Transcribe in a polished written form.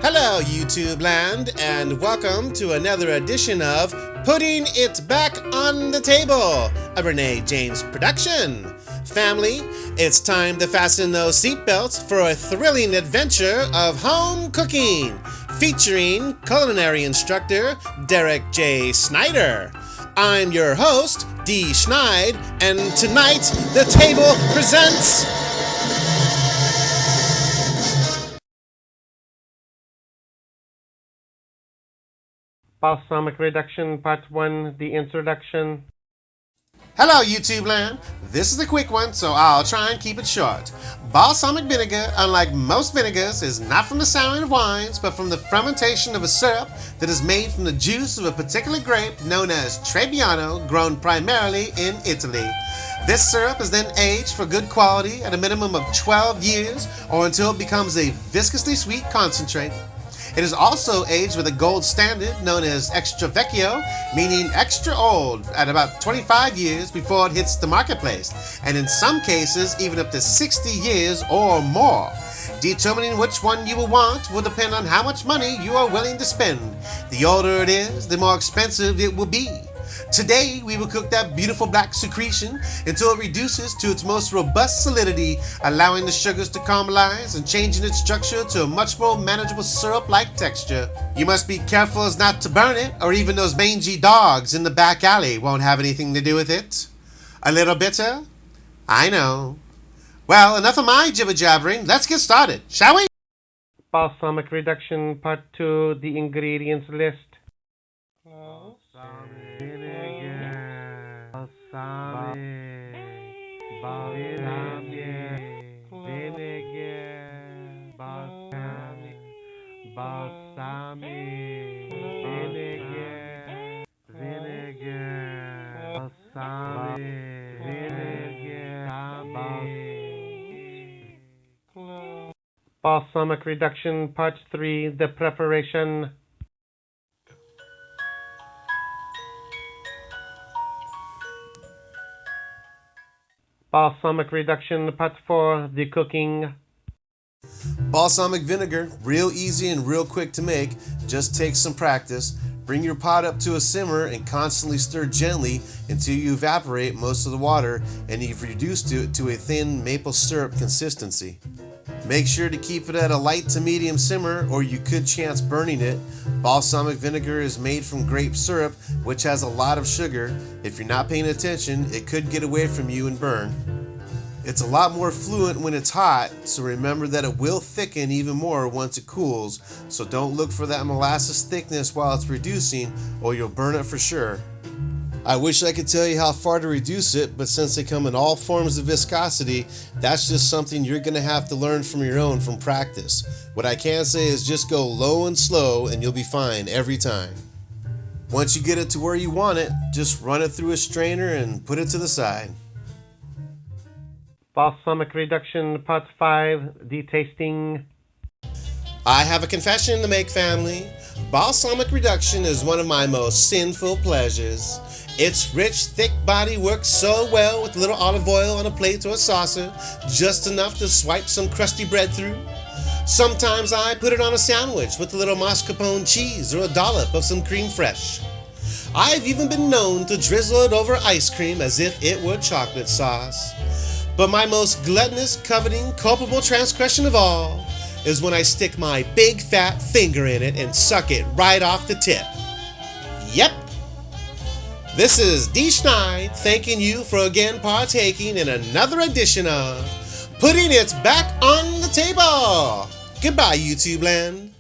Hello, YouTube land, and welcome to another edition of Putting It Back on the Table, a Renee James production. Family, it's time to fasten those seatbelts for a thrilling adventure of home cooking, featuring culinary instructor Derek J. Snyder. I'm your host, D. Schneid, and tonight the table presents... Balsamic Reduction Part 1, the introduction. Hello, YouTube land. This is a quick one, so I'll try and keep it short. Balsamic vinegar, unlike most vinegars, is not from the souring of wines, but from the fermentation of a syrup that is made from the juice of a particular grape known as Trebbiano, grown primarily in Italy. This syrup is then aged for good quality at a minimum of 12 years or until it becomes a viscously sweet concentrate. It is also aged with a gold standard known as extra vecchio, meaning extra old, at about 25 years before it hits the marketplace, and in some cases even up to 60 years or more. Determining which one you will want will depend on how much money you are willing to spend. The older it is, the more expensive it will be. Today, we will cook that beautiful black secretion until it reduces to its most robust solidity, allowing the sugars to caramelize and changing its structure to a much more manageable syrup-like texture. You must be careful as not to burn it, or even those mangy dogs in the back alley won't have anything to do with it. A little bitter? I know. Well, enough of my jibber-jabbering. Let's get started, shall we? Balsamic Reduction Part 2, the ingredients list. Balsamic Reduction Part 3, the preparation. Balsamic Reduction Part 4, the cooking. Balsamic vinegar, real easy and real quick to make, just takes some practice. Bring your pot up to a simmer and constantly stir gently until you evaporate most of the water and you've reduced it to a thin maple syrup consistency. Make sure to keep it at a light to medium simmer or you could chance burning it. Balsamic vinegar is made from grape syrup, which has a lot of sugar. If you're not paying attention, it could get away from you and burn. It's a lot more fluent when it's hot, so remember that it will thicken even more once it cools, so don't look for that molasses thickness while it's reducing or you'll burn it for sure. I wish I could tell you how far to reduce it, but since they come in all forms of viscosity, that's just something you're going to have to learn from your own from practice. What I can say is just go low and slow and you'll be fine every time. Once you get it to where you want it, just run it through a strainer and put it to the side. Balsamic Reduction Part 5, the tasting. I have a confession to make, family. Balsamic reduction is one of my most sinful pleasures. Its rich, thick body works so well with a little olive oil on a plate or a saucer, just enough to swipe some crusty bread through. Sometimes I put it on a sandwich with a little mascarpone cheese or a dollop of some creme fraiche. I've even been known to drizzle it over ice cream as if it were chocolate sauce. But my most gluttonous, coveting, culpable transgression of all is when I stick my big fat finger in it and suck it right off the tip. Yep. This is D. Schneid thanking you for again partaking in another edition of Putting It Back on the Table. Goodbye, YouTube land.